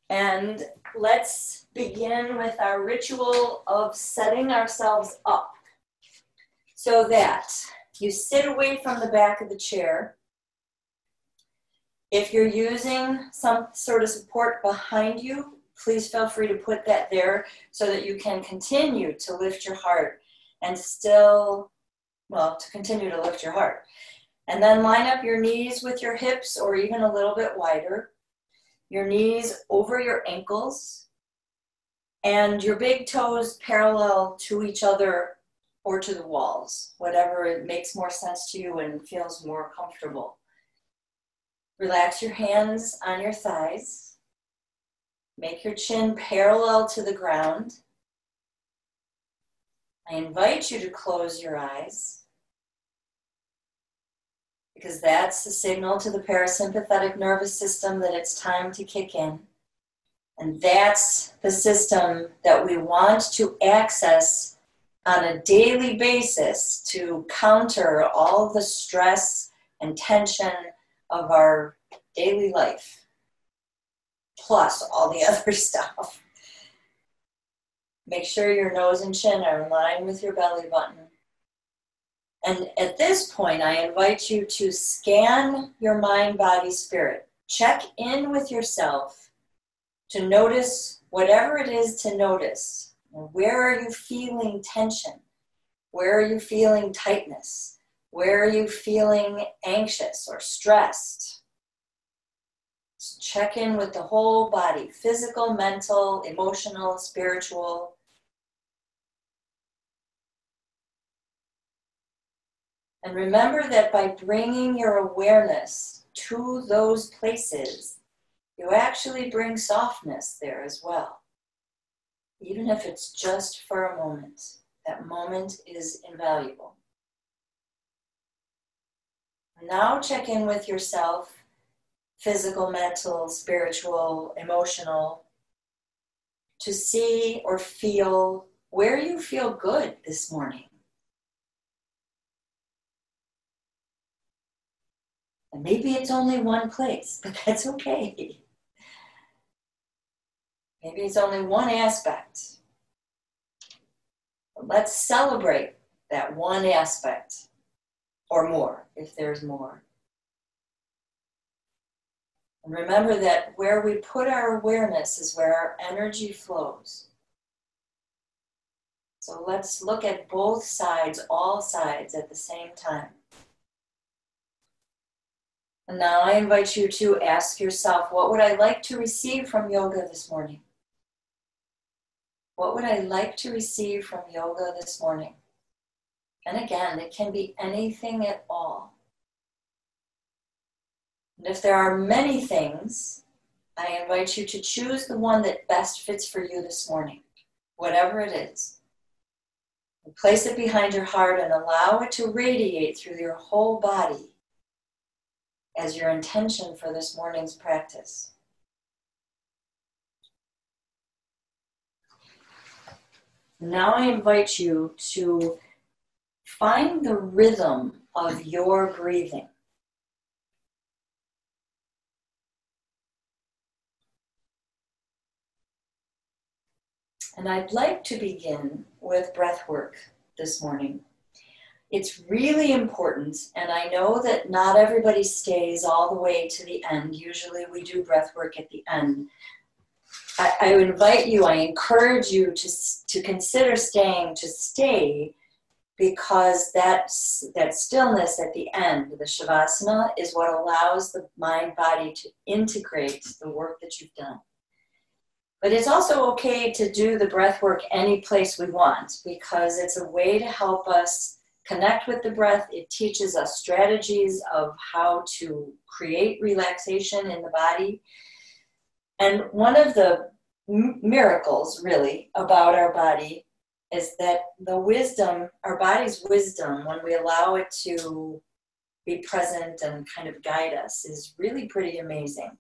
And let's begin with our ritual of setting ourselves up so that you sit away from the back of the chair. If you're using some sort of support behind you, please feel free to put that there so that you can continue to lift your heart and still, well, to continue to lift your heart. And then line up your knees with your hips or even a little bit wider. Your knees over your ankles and your big toes parallel to each other or to the walls, whatever it makes more sense to you and feels more comfortable. Relax your hands on your thighs. Make your chin parallel to the ground. I invite you to close your eyes because that's the signal to the parasympathetic nervous system that it's time to kick in. And that's the system that we want to access on a daily basis to counter all the stress and tension of our daily life, plus all the other stuff. Make sure your nose and chin are in line with your belly button. And at this point, I invite you to scan your mind, body, spirit. Check in with yourself to notice whatever it is to notice. Where are you feeling tension? Where are you feeling tightness? Where are you feeling anxious or stressed? So check in with the whole body, physical, mental, emotional, spiritual. And remember that by bringing your awareness to those places, you actually bring softness there as well. Even if it's just for a moment, that moment is invaluable. Now check in with yourself, physical, mental, spiritual, emotional, to see or feel where you feel good this morning. And maybe it's only one place, but that's okay. Maybe it's only one aspect. But let's celebrate that one aspect, or more, if there's more. And remember that where we put our awareness is where our energy flows. So let's look at both sides, all sides at the same time. And now I invite you to ask yourself, what would I like to receive from yoga this morning? What would I like to receive from yoga this morning? And again, it can be anything at all. And if there are many things, I invite you to choose the one that best fits for you this morning, whatever it is. And place it behind your heart and allow it to radiate through your whole body as your intention for this morning's practice. Now I invite you to find the rhythm of your breathing. And I'd like to begin with breath work this morning. It's really important, and I know that not everybody stays all the way to the end. Usually we do breath work at the end. I invite you, I encourage you to consider stay, because that stillness at the end, the Shavasana, is what allows the mind-body to integrate the work that you've done. But it's also okay to do the breath work any place we want, because it's a way to help us connect with the breath. It teaches us strategies of how to create relaxation in the body. And one of the miracles, really, about our body is that the wisdom, our body's wisdom, when we allow it to be present and kind of guide us, is really pretty amazing.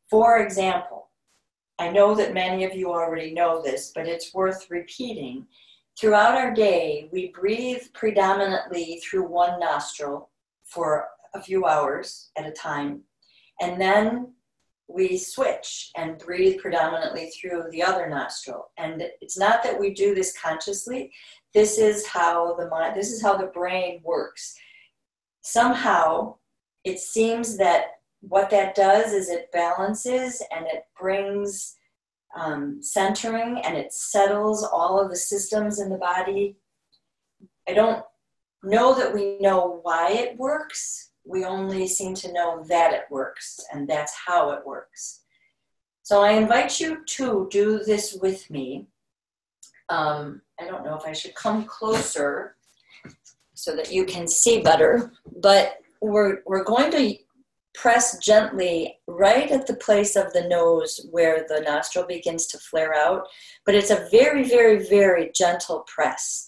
For example, I know that many of you already know this, but it's worth repeating. Throughout our day, we breathe predominantly through one nostril for a few hours at a time. And then we switch and breathe predominantly through the other nostril. And it's not that we do this consciously. This is how the mind, this is how the brain works. Somehow, it seems that what that does is it balances and it brings centering, and it settles all of the systems in the body. I don't know that we know why it works. We only seem to know that it works, and that's how it works. So I invite you to do this with me. I don't know if I should come closer so that you can see better, but we're going to press gently right at the place of the nose where the nostril begins to flare out, but it's a very, very, very gentle press.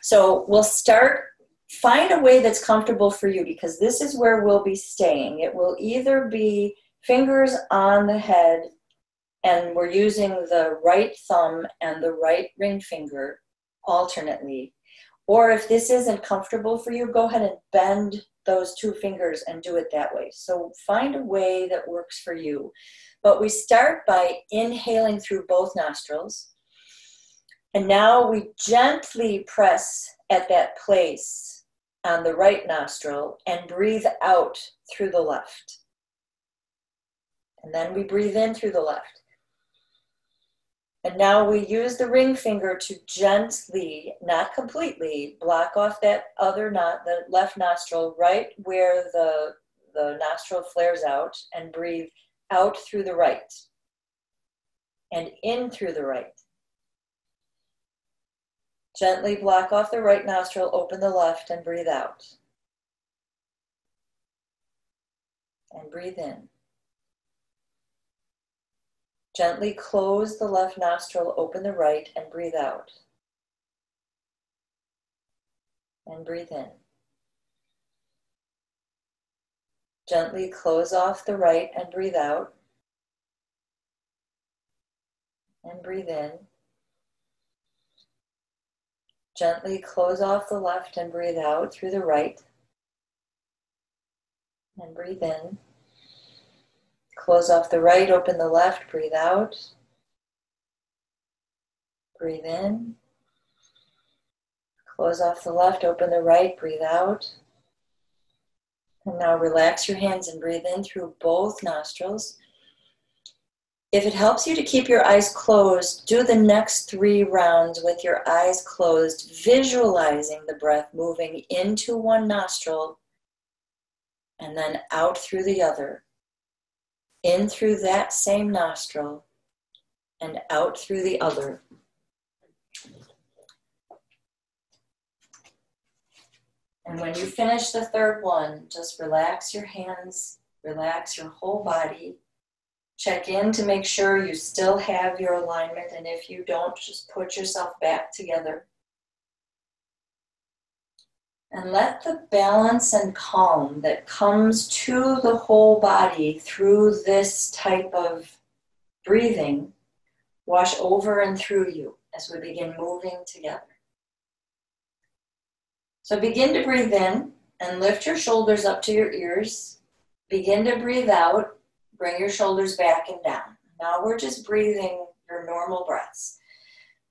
So we'll start, find a way that's comfortable for you, because this is where we'll be staying. It will either be fingers on the head, and we're using the right thumb and the right ring finger alternately. Or if this isn't comfortable for you, go ahead and bend those two fingers and do it that way. So find a way that works for you. But we start by inhaling through both nostrils. And now we gently press at that place on the right nostril and breathe out through the left. And then we breathe in through the left. And now we use the ring finger to gently, not completely, block off that other the left nostril right where the nostril flares out, and breathe out through the right and in through the right. Gently block off the right nostril, open the left, and breathe out. And breathe in. Gently close the left nostril, open the right, and breathe out. And breathe in. Gently close off the right and breathe out. And breathe in. Gently close off the left and breathe out through the right. And breathe in. Close off the right, open the left, breathe out. Breathe in. Close off the left, open the right, breathe out. And now relax your hands and breathe in through both nostrils. If it helps you to keep your eyes closed, do the next 3 rounds with your eyes closed, visualizing the breath moving into one nostril and then out through the other. In through that same nostril and out through the other. And when you finish the third one, just relax your hands, relax your whole body. Check in to make sure you still have your alignment, and if you don't, just put yourself back together. And let the balance and calm that comes to the whole body through this type of breathing wash over and through you as we begin moving together. So begin to breathe in and lift your shoulders up to your ears. Begin to breathe out, bring your shoulders back and down. Now we're just breathing your normal breaths.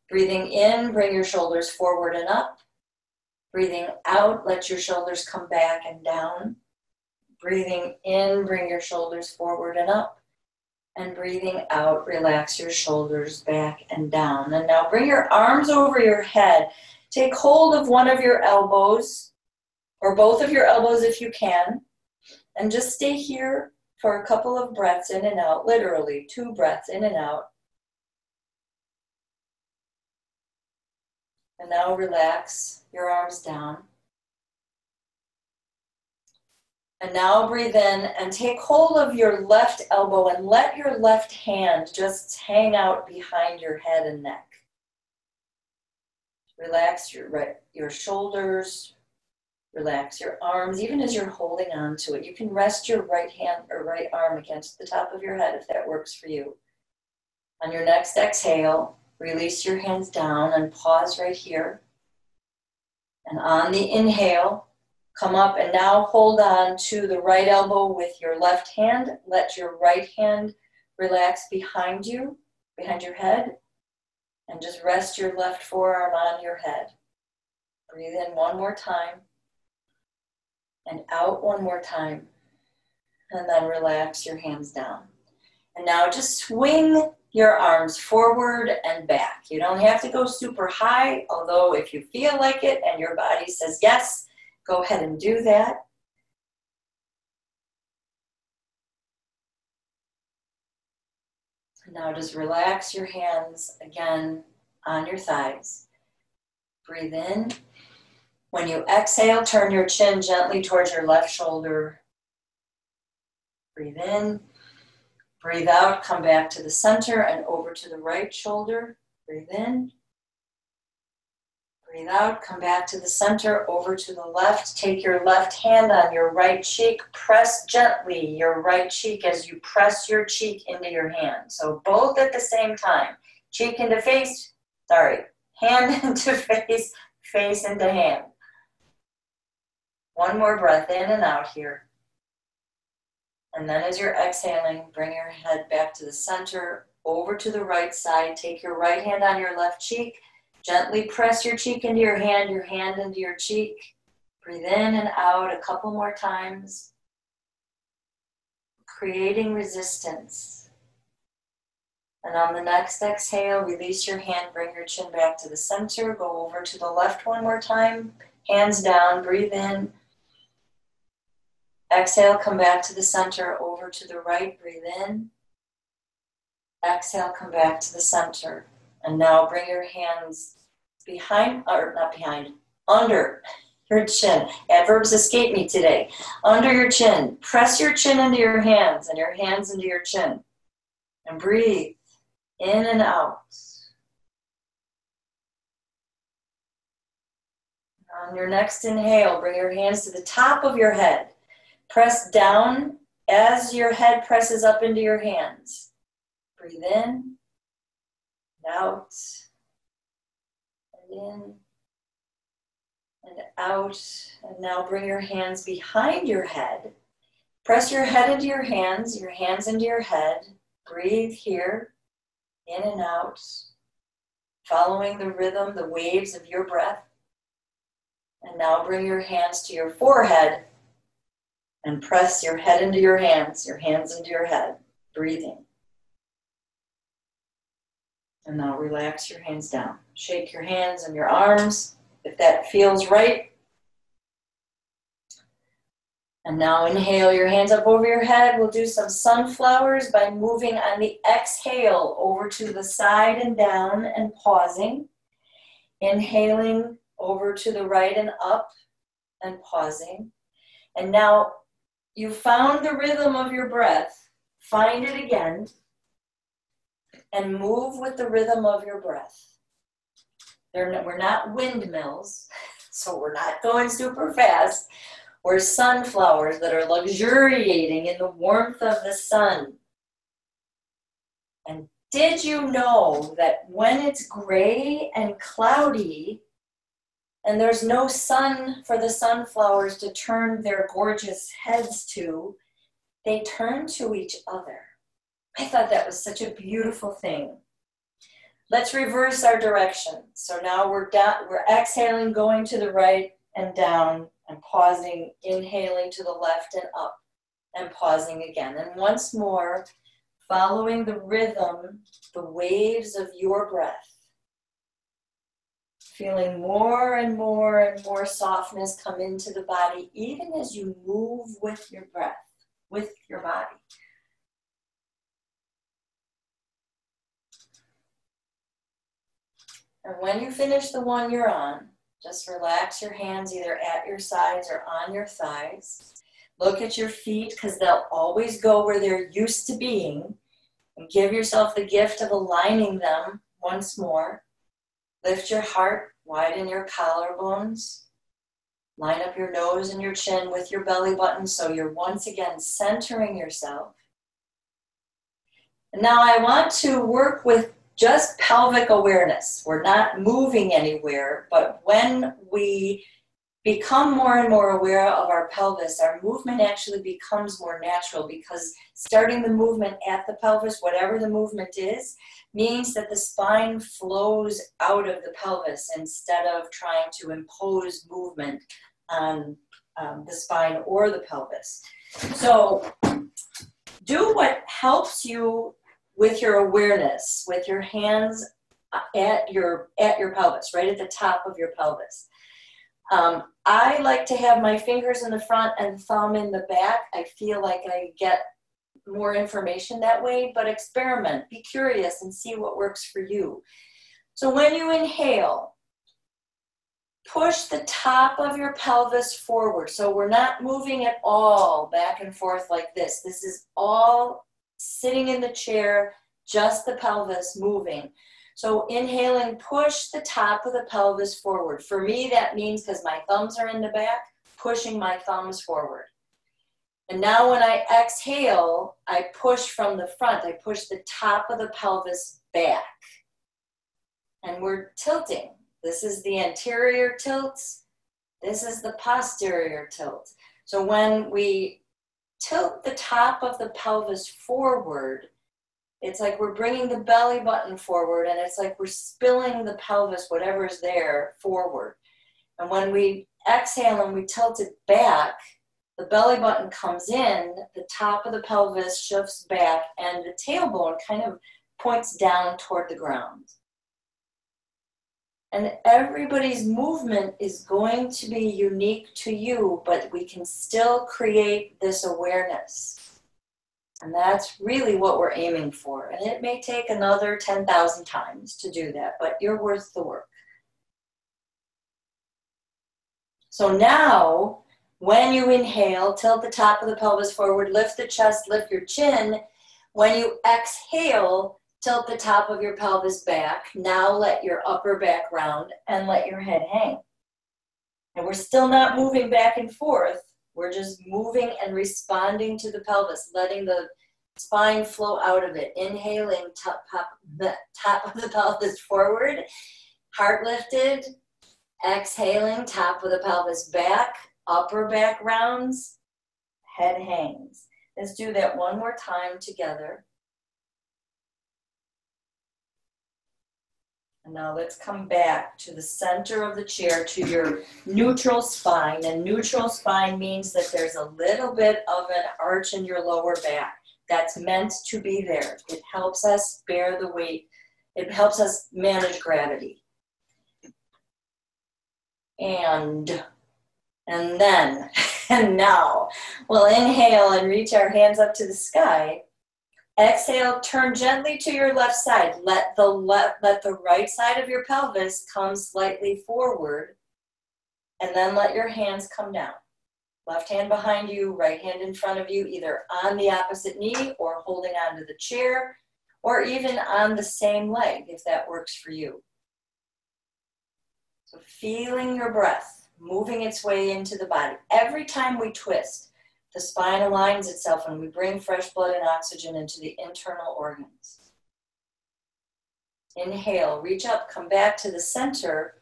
Breathing in, bring your shoulders forward and up. Breathing out, let your shoulders come back and down. Breathing in, bring your shoulders forward and up. And breathing out, relax your shoulders back and down. And now bring your arms over your head. Take hold of one of your elbows, or both of your elbows if you can. And just stay here for a couple of breaths in and out, literally 2 breaths in and out. And now relax your arms down. And now breathe in and take hold of your left elbow and let your left hand just hang out behind your head and neck. Relax your shoulders, relax your arms, even as you're holding on to it. You can rest your right hand or right arm against the top of your head if that works for you. On your next exhale, release your hands down and pause right here. And on the inhale, come up and now hold on to the right elbow with your left hand. Let your right hand relax behind you, behind your head, and just rest your left forearm on your head. Breathe in one more time, and out one more time, and then relax your hands down. And now just swing your arms forward and back. You don't have to go super high, although if you feel like it and your body says yes, go ahead and do that. And now just relax your hands again on your thighs. Breathe in. When you exhale, turn your chin gently towards your left shoulder. Breathe in. Breathe out, come back to the center and over to the right shoulder. Breathe in. Breathe out, come back to the center, over to the left. Take your left hand on your right cheek. Press gently your right cheek as you press your cheek into your hand. So both at the same time. Cheek into face, hand into face, face into hand. One more breath in and out here. And then as you're exhaling, bring your head back to the center, over to the right side. Take your right hand on your left cheek. Gently press your cheek into your hand into your cheek. Breathe in and out a couple more times, creating resistance. And on the next exhale, release your hand, bring your chin back to the center. Go over to the left one more time. Hands down, breathe in. Exhale, come back to the center, over to the right, breathe in. Exhale, come back to the center. And now bring your hands under your chin. Adverbs escape me today. Under your chin. Press your chin into your hands and your hands into your chin. And breathe in and out. On your next inhale, bring your hands to the top of your head. Press down as your head presses up into your hands. Breathe in and out, and in and out. And now bring your hands behind your head. Press your head into your hands into your head. Breathe here, in and out, following the rhythm, the waves of your breath. And now bring your hands to your forehead. And press your head into your hands into your head, breathing. And now relax your hands down. Shake your hands and your arms if that feels right. And now inhale your hands up over your head. We'll do some sunflowers by moving on the exhale over to the side and down and pausing. Inhaling over to the right and up and pausing. And now you found the rhythm of your breath. Find it again and move with the rhythm of your breath. We're not windmills, so we're not going super fast. We're sunflowers that are luxuriating in the warmth of the sun. And did you know that when it's gray and cloudy, and there's no sun for the sunflowers to turn their gorgeous heads to, they turn to each other. I thought that was such a beautiful thing. Let's reverse our direction. So now we're exhaling, going to the right and down and pausing, inhaling to the left and up and pausing again. And once more, following the rhythm, the waves of your breath. Feeling more and more and more softness come into the body, even as you move with your breath, with your body. And when you finish the one you're on, just relax your hands either at your sides or on your thighs. Look at your feet because they'll always go where they're used to being. And give yourself the gift of aligning them once more. Lift your heart, widen your collarbones. Line up your nose and your chin with your belly button so you're once again centering yourself. And now I want to work with just pelvic awareness. We're not moving anywhere, but when we become more and more aware of our pelvis, our movement actually becomes more natural, because starting the movement at the pelvis, whatever the movement is, means that the spine flows out of the pelvis instead of trying to impose movement on the spine or the pelvis. So do what helps you with your awareness, with your hands at your pelvis, right at the top of your pelvis. I like to have my fingers in the front and thumb in the back. I feel like I get more information that way, but experiment, be curious, and see what works for you. So when you inhale, push the top of your pelvis forward. So we're not moving at all back and forth like this. This is all sitting in the chair, just the pelvis moving. So inhaling, push the top of the pelvis forward. For me, that means, because my thumbs are in the back, pushing my thumbs forward. And now when I exhale, I push from the front. I push the top of the pelvis back. And we're tilting. This is the anterior tilt. This is the posterior tilt. So when we tilt the top of the pelvis forward, it's like we're bringing the belly button forward, and it's like we're spilling the pelvis, whatever is there, forward. And when we exhale and we tilt it back, the belly button comes in, the top of the pelvis shifts back, and the tailbone kind of points down toward the ground. And everybody's movement is going to be unique to you, but we can still create this awareness. And that's really what we're aiming for. And it may take another 10,000 times to do that, but you're worth the work. So now, when you inhale, tilt the top of the pelvis forward, lift the chest, lift your chin. When you exhale, tilt the top of your pelvis back. Now let your upper back round and let your head hang. And we're still not moving back and forth. We're just moving and responding to the pelvis, letting the spine flow out of it. Inhaling, the top of the pelvis forward, heart lifted. Exhaling, top of the pelvis back, upper back rounds, head hangs. Let's do that one more time together. And now let's come back to the center of the chair, to your neutral spine. And neutral spine means that there's a little bit of an arch in your lower back. That's meant to be there. It helps us bear the weight. It helps us manage gravity. And then, and now, we'll inhale and reach our hands up to the sky. Exhale, turn gently to your left side. Let the right side of your pelvis come slightly forward, and then let your hands come down. Left hand behind you, right hand in front of you, either on the opposite knee or holding onto the chair, or even on the same leg if that works for you. So feeling your breath, moving its way into the body. Every time we twist, the spine aligns itself and we bring fresh blood and oxygen into the internal organs. Inhale, reach up, come back to the center.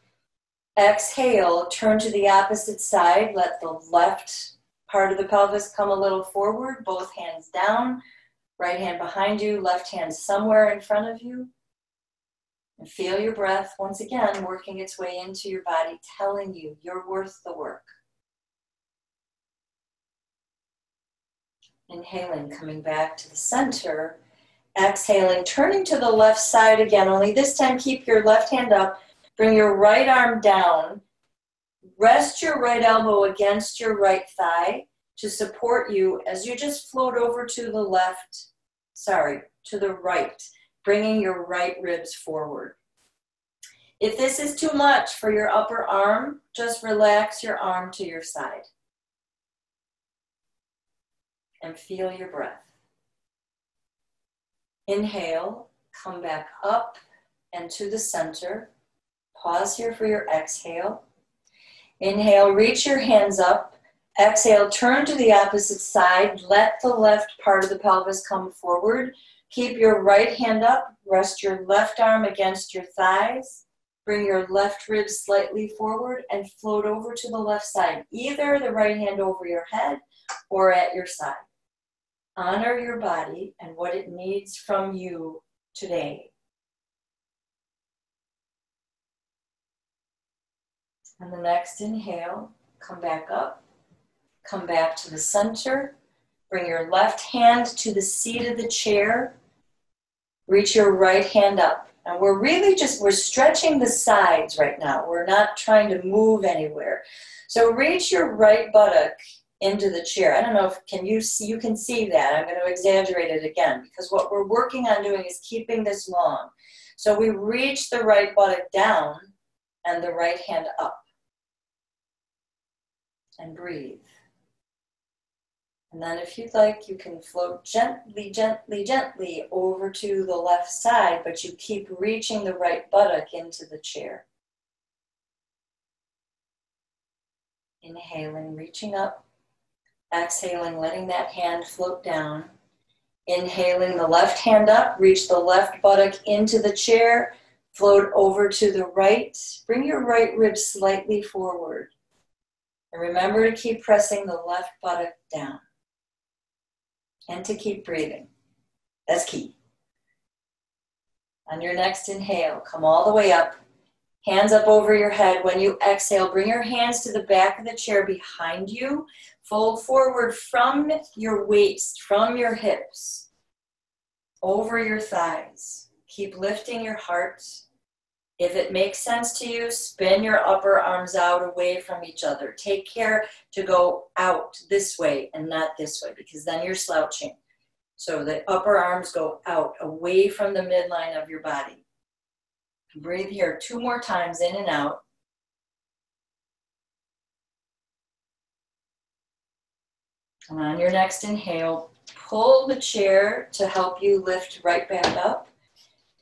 Exhale, turn to the opposite side. Let the left part of the pelvis come a little forward, both hands down, right hand behind you, left hand somewhere in front of you. And feel your breath, once again, working its way into your body, telling you you're worth the work. Inhaling, coming back to the center. Exhaling, turning to the left side again, only this time keep your left hand up. Bring your right arm down. Rest your right elbow against your right thigh to support you as you just float over to the right, bringing your right ribs forward. If this is too much for your upper arm, just relax your arm to your side. And feel your breath. Inhale, come back up and to the center. Pause here for your exhale. Inhale, reach your hands up. Exhale, turn to the opposite side. Let the left part of the pelvis come forward. Keep your right hand up. Rest your left arm against your thighs. Bring your left rib slightly forward and float over to the left side, either the right hand over your head or at your side. Honor your body and what it needs from you today. And the next inhale, come back up, come back to the center. Bring your left hand to the seat of the chair. Reach your right hand up. And we're really we're stretching the sides right now. We're not trying to move anywhere. So reach your right buttock into the chair. I don't know if you can see that. I'm going to exaggerate it again because what we're working on doing is keeping this long. So we reach the right buttock down and the right hand up. And breathe. And then if you'd like, you can float gently, gently, gently over to the left side, but you keep reaching the right buttock into the chair. Inhaling, reaching up. Exhaling, letting that hand float down. Inhaling the left hand up, reach the left buttock into the chair, float over to the right. Bring your right rib slightly forward. And remember to keep pressing the left buttock down. And to keep breathing. That's key. On your next inhale, come all the way up. Hands up over your head. When you exhale, bring your hands to the back of the chair behind you. Fold forward from your waist, from your hips, over your thighs. Keep lifting your heart. If it makes sense to you, spin your upper arms out away from each other. Take care to go out this way and not this way because then you're slouching. So the upper arms go out away from the midline of your body. Breathe here 2 more times in and out. And on your next inhale, pull the chair to help you lift right back up.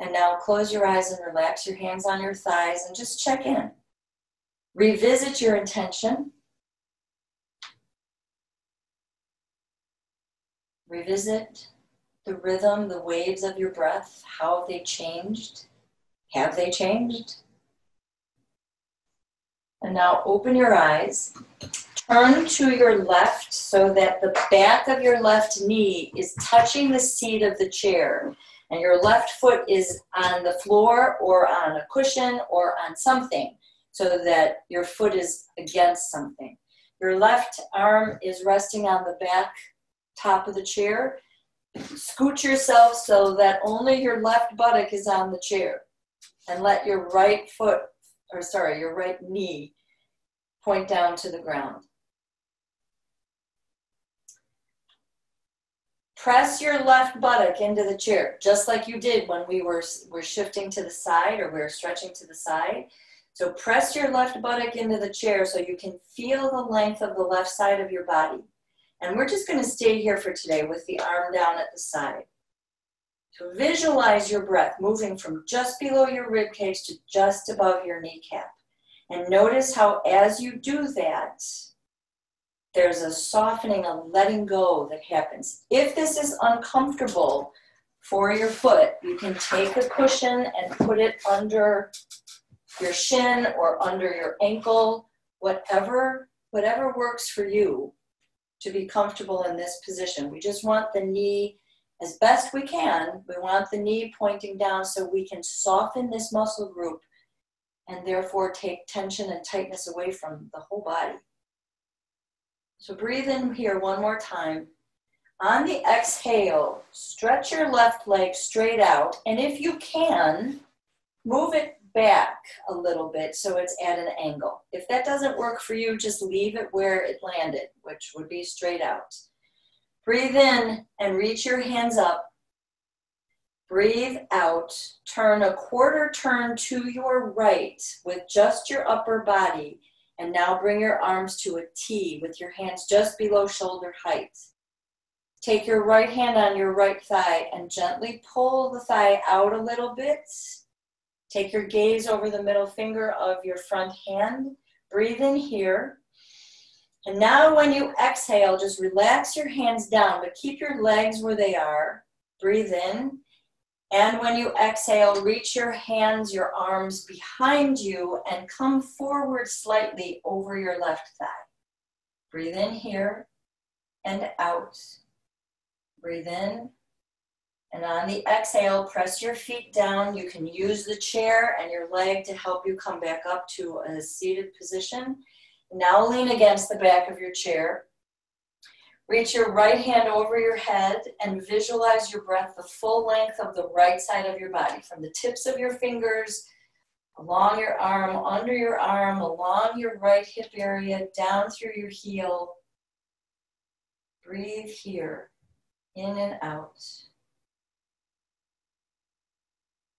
And now close your eyes and relax your hands on your thighs and just check in. Revisit your intention. Revisit the rhythm, the waves of your breath. How have they changed? Have they changed? And now open your eyes. Turn to your left so that the back of your left knee is touching the seat of the chair. And your left foot is on the floor or on a cushion or on something so that your foot is against something. Your left arm is resting on the back top of the chair. Scoot yourself so that only your left buttock is on the chair. And let your right knee point down to the ground. Press your left buttock into the chair, just like you did when we were shifting to the side or we were stretching to the side. So press your left buttock into the chair so you can feel the length of the left side of your body. And we're just going to stay here for today with the arm down at the side. So visualize your breath moving from just below your rib cage to just above your kneecap. And notice how as you do that, there's a softening, a letting go that happens. If this is uncomfortable for your foot, you can take a cushion and put it under your shin or under your ankle, whatever works for you to be comfortable in this position. We just want the knee, as best we can, we want the knee pointing down so we can soften this muscle group and therefore take tension and tightness away from the whole body. So breathe in here one more time. On the exhale, stretch your left leg straight out. And if you can, move it back a little bit so it's at an angle. If that doesn't work for you, just leave it where it landed, which would be straight out. Breathe in and reach your hands up. Breathe out. Turn a quarter turn to your right with just your upper body. And now bring your arms to a T with your hands just below shoulder height. Take your right hand on your right thigh and gently pull the thigh out a little bit. Take your gaze over the middle finger of your front hand. Breathe in here. And now when you exhale, just relax your hands down, but keep your legs where they are. Breathe in. And when you exhale, reach your hands, your arms behind you and come forward slightly over your left thigh. Breathe in here and out. Breathe in. And on the exhale, press your feet down. You can use the chair and your leg to help you come back up to a seated position. Now lean against the back of your chair. Reach your right hand over your head and visualize your breath the full length of the right side of your body, from the tips of your fingers, along your arm, under your arm, along your right hip area, down through your heel. Breathe here, in and out.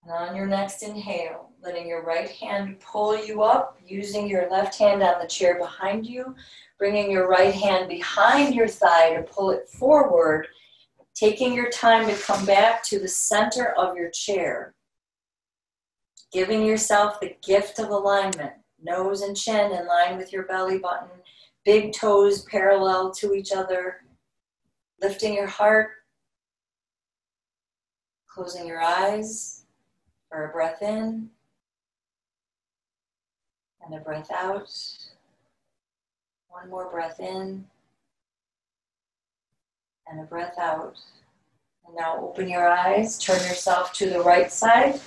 And on your next inhale, letting your right hand pull you up, using your left hand on the chair behind you, bringing your right hand behind your thigh to pull it forward, taking your time to come back to the center of your chair, giving yourself the gift of alignment, nose and chin in line with your belly button, big toes parallel to each other, lifting your heart, closing your eyes for a breath in and a breath out. One more breath in and a breath out. And now open your eyes, turn yourself to the right side.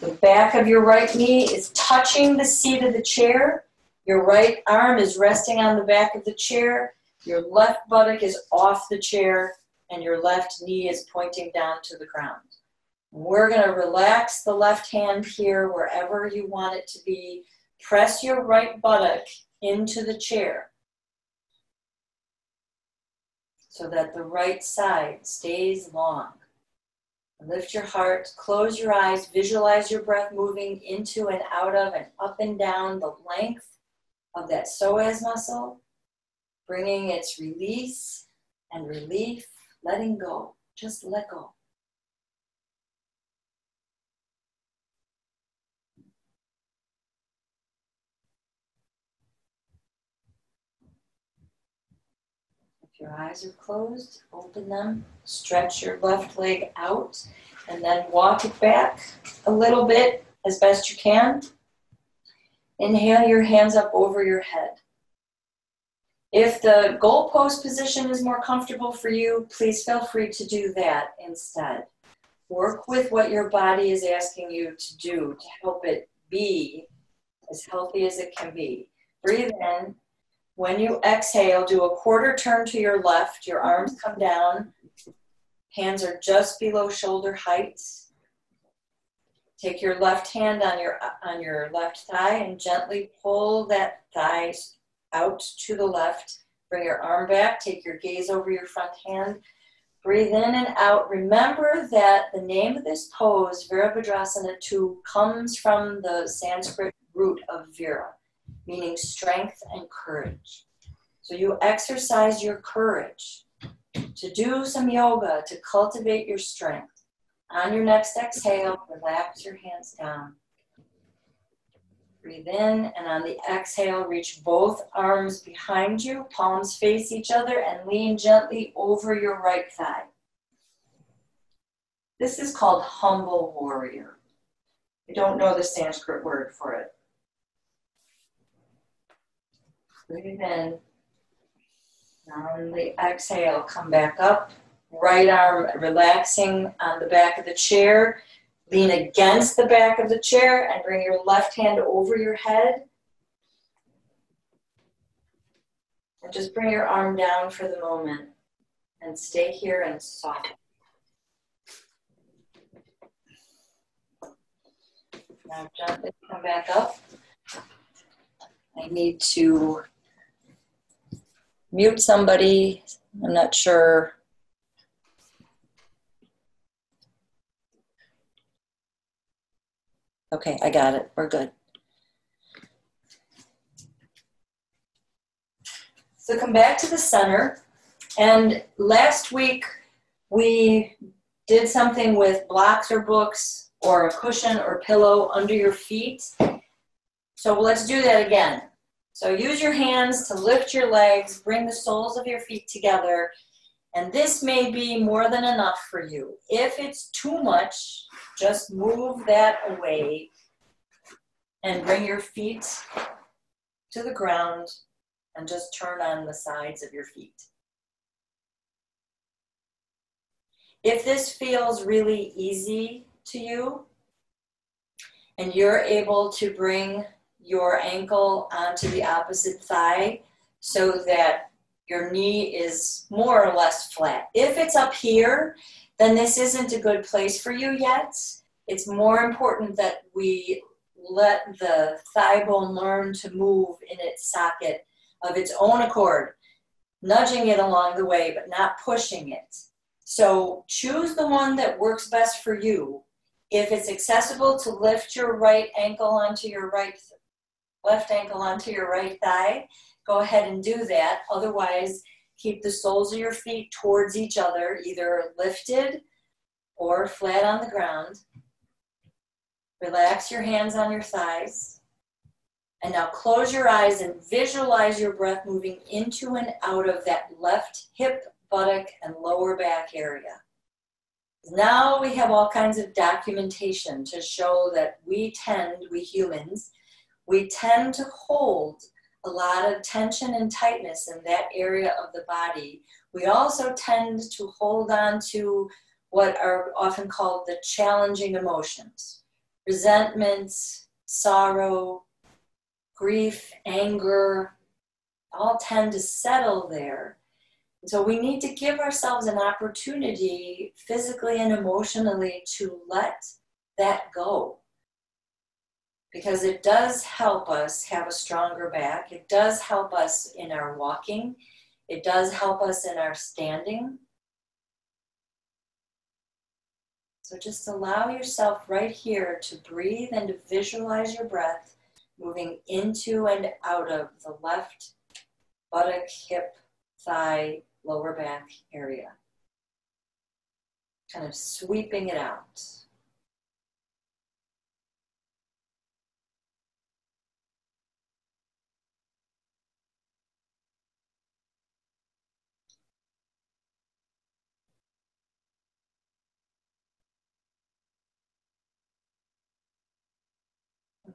The back of your right knee is touching the seat of the chair. Your right arm is resting on the back of the chair. Your left buttock is off the chair and your left knee is pointing down to the ground. We're going to relax the left hand here wherever you want it to be. Press your right buttock into the chair so that the right side stays long. Lift your heart, close your eyes, visualize your breath moving into and out of and up and down the length of that psoas muscle, bringing its release and relief, letting go. Just let go. Your eyes are closed, open them, stretch your left leg out, and then walk it back a little bit as best you can. Inhale your hands up over your head. If the goalpost position is more comfortable for you, please feel free to do that instead. Work with what your body is asking you to do to help it be as healthy as it can be. Breathe in. When you exhale, do a quarter turn to your left. Your arms come down. Hands are just below shoulder height. Take your left hand on your left thigh and gently pull that thigh out to the left. Bring your arm back. Take your gaze over your front hand. Breathe in and out. Remember that the name of this pose, Virabhadrasana 2, comes from the Sanskrit root of vira, meaning strength and courage. So you exercise your courage to do some yoga, to cultivate your strength. On your next exhale, relax your hands down. Breathe in, and on the exhale, reach both arms behind you, palms face each other, and lean gently over your right thigh. This is called humble warrior. I don't know the Sanskrit word for it. Breathe in. On the exhale, come back up. Right arm relaxing on the back of the chair. Lean against the back of the chair and bring your left hand over your head. And just bring your arm down for the moment. And stay here and soften. Now gently come back up. I need to mute somebody. I'm not sure. Okay, I got it. We're good. So come back to the center. And last week we did something with blocks or books or a cushion or pillow under your feet. So let's do that again. So use your hands to lift your legs, bring the soles of your feet together, And this may be more than enough for you. If it's too much, just move that away and bring your feet to the ground and just turn on the sides of your feet. If this feels really easy to you and you're able to bring your ankle onto the opposite thigh so that your knee is more or less flat. If it's up here, then this isn't a good place for you yet. It's more important that we let the thigh bone learn to move in its socket of its own accord, nudging it along the way, but not pushing it. So choose the one that works best for you. If it's accessible to lift your right ankle onto your left ankle onto your right thigh, go ahead and do that. Otherwise, keep the soles of your feet towards each other, either lifted or flat on the ground. Relax your hands on your thighs. And now close your eyes and visualize your breath moving into and out of that left hip, buttock, and lower back area. Now we have all kinds of documentation to show that we humans, we tend to hold a lot of tension and tightness in that area of the body. We also tend to hold on to what are often called the challenging emotions. Resentment, sorrow, grief, anger, all tend to settle there. And so we need to give ourselves an opportunity physically and emotionally to let that go. Because it does help us have a stronger back. It does help us in our walking. It does help us in our standing. So just allow yourself right here to breathe and to visualize your breath moving into and out of the left buttock, hip, thigh, lower back area. Kind of sweeping it out.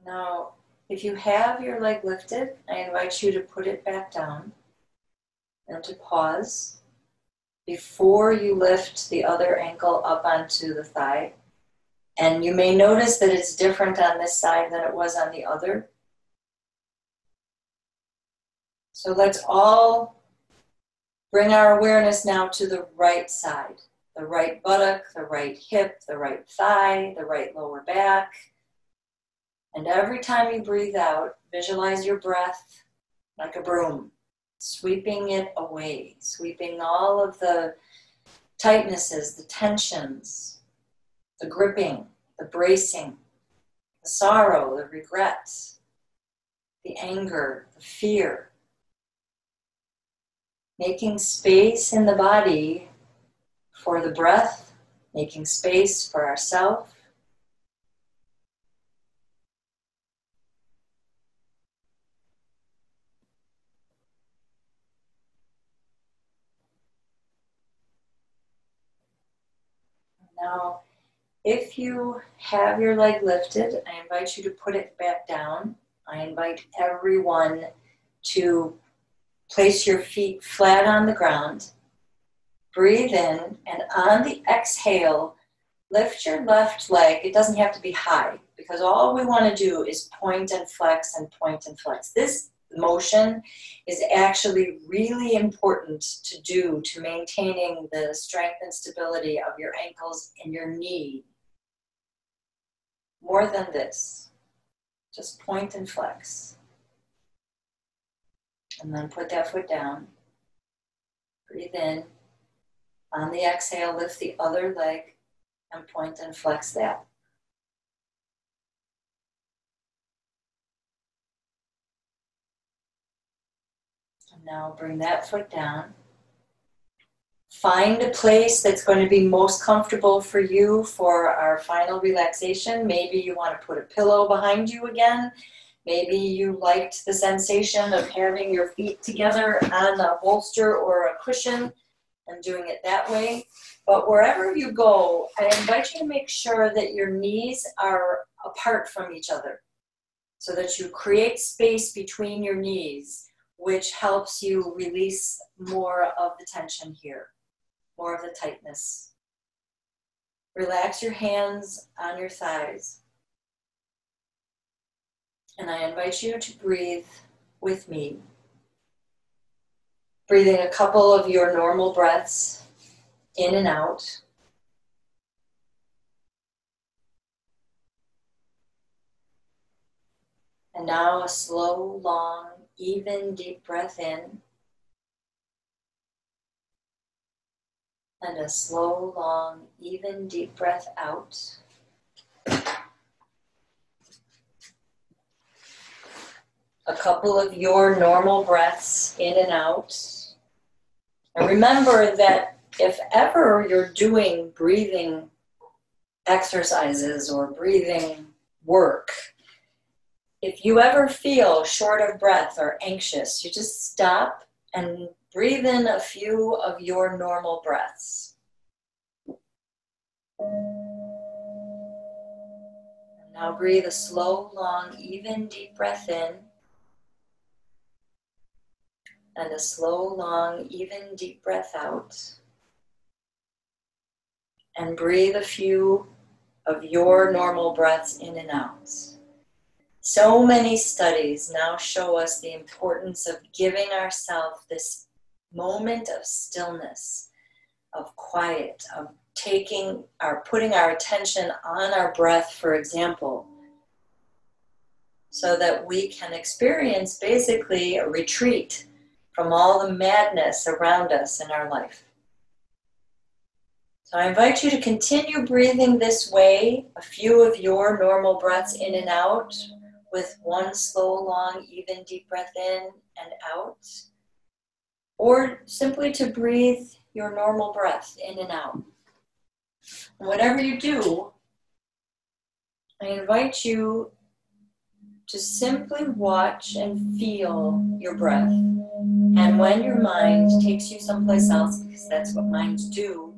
Now, if you have your leg lifted, I invite you to put it back down and to pause before you lift the other ankle up onto the thigh. And you may notice that it's different on this side than it was on the other. So let's all bring our awareness now to the right side. The right buttock, the right hip, the right thigh, the right lower back. And every time you breathe out, visualize your breath like a broom, sweeping it away, sweeping all of the tightnesses, the tensions, the gripping, the bracing, the sorrow, the regret, the anger, the fear. Making space in the body for the breath, making space for ourselves. Now, if you have your leg lifted, I invite you to put it back down. I invite everyone to place your feet flat on the ground. Breathe in, and on the exhale, lift your left leg. It doesn't have to be high, because all we want to do is point and flex and point and flex. This motion is actually really important to do to maintaining the strength and stability of your ankles and your knee. More than this, just point and flex. And then put that foot down. Breathe in. On the exhale, lift the other leg and point and flex that. And now bring that foot down. Find a place that's going to be most comfortable for you for our final relaxation. Maybe you want to put a pillow behind you again. Maybe you liked the sensation of having your feet together on a bolster or a cushion. and doing it that way. But wherever you go, I invite you to make sure that your knees are apart from each other so that you create space between your knees, which helps you release more of the tension here, more of the tightness. Relax your hands on your thighs. And I invite you to breathe with me. Breathing a couple of your normal breaths in and out. And now a slow, long, even, deep breath in. And a slow, long, even, deep breath out. A couple of your normal breaths in and out. And remember that if ever you're doing breathing exercises or breathing work, if you ever feel short of breath or anxious, you just stop and breathe in a few of your normal breaths. And now breathe a slow, long, even, deep breath in. And a slow, long, even, deep breath out. And breathe a few of your normal breaths in and out. So many studies now show us the importance of giving ourselves this moment of stillness, of quiet, of putting our attention on our breath, for example, so that we can experience basically a retreat from all the madness around us in our life. So I invite you to continue breathing this way, a few of your normal breaths in and out, with one slow, long, even, deep breath in and out. Or simply to breathe your normal breath in and out. And whatever you do, I invite you to simply watch and feel your breath. And when your mind takes you someplace else, because that's what minds do,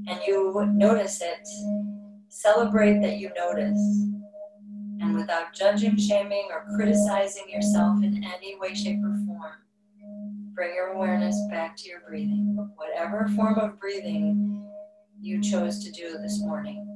and you notice it, celebrate that you notice. And without judging, shaming, or criticizing yourself in any way, shape, or form, bring your awareness back to your breathing, whatever form of breathing you chose to do this morning.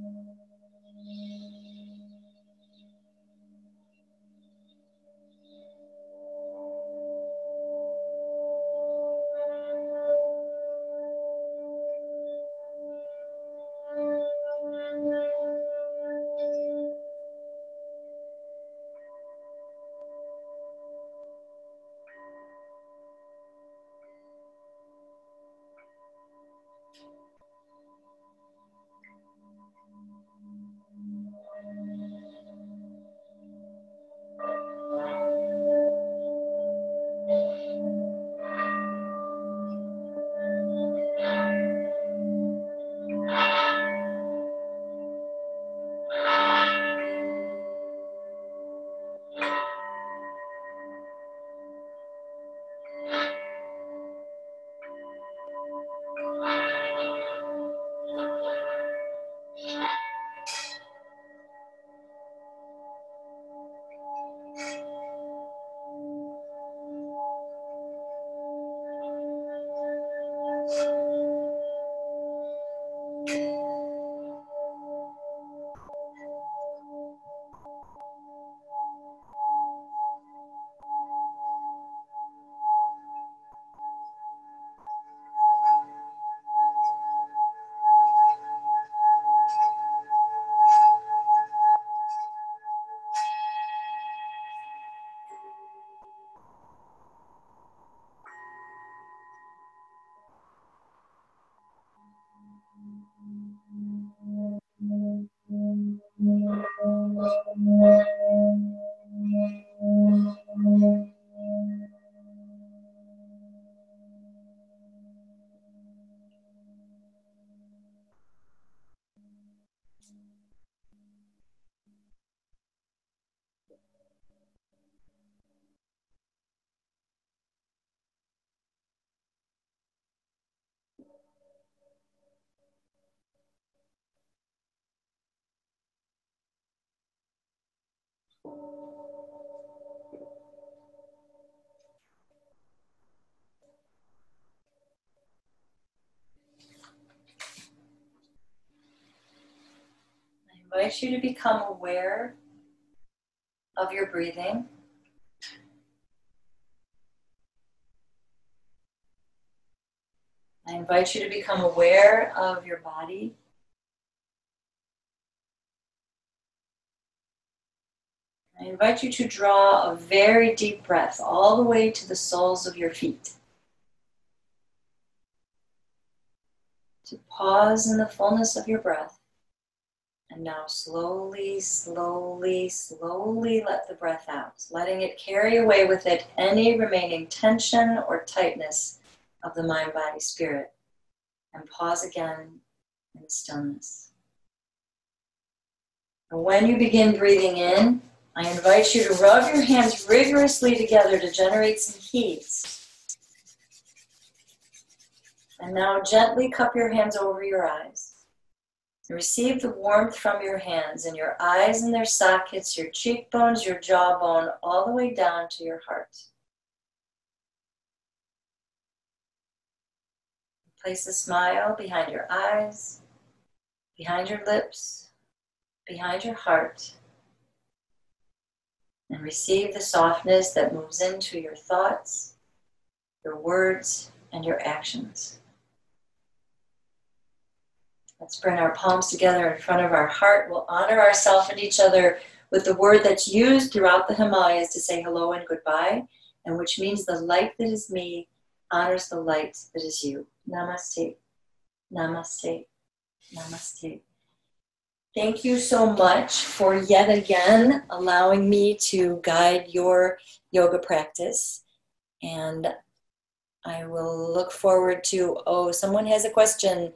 I invite you to become aware of your breathing. I invite you to become aware of your body. I invite you to draw a very deep breath all the way to the soles of your feet. To pause in the fullness of your breath. And now slowly, slowly, slowly let the breath out, letting it carry away with it any remaining tension or tightness of the mind, body, spirit. And pause again in the stillness. And when you begin breathing in, I invite you to rub your hands rigorously together to generate some heat. And now gently cup your hands over your eyes. And receive the warmth from your hands and your eyes and their sockets, your cheekbones, your jawbone, all the way down to your heart. Place a smile behind your eyes, behind your lips, behind your heart. And receive the softness that moves into your thoughts, your words, and your actions. Let's bring our palms together in front of our heart. We'll honor ourselves and each other with the word that's used throughout the Himalayas to say hello and goodbye, and which means the light that is me honors the light that is you. Namaste. Namaste. Namaste. Thank you so much for yet again allowing me to guide your yoga practice. And I will look forward to, someone has a question.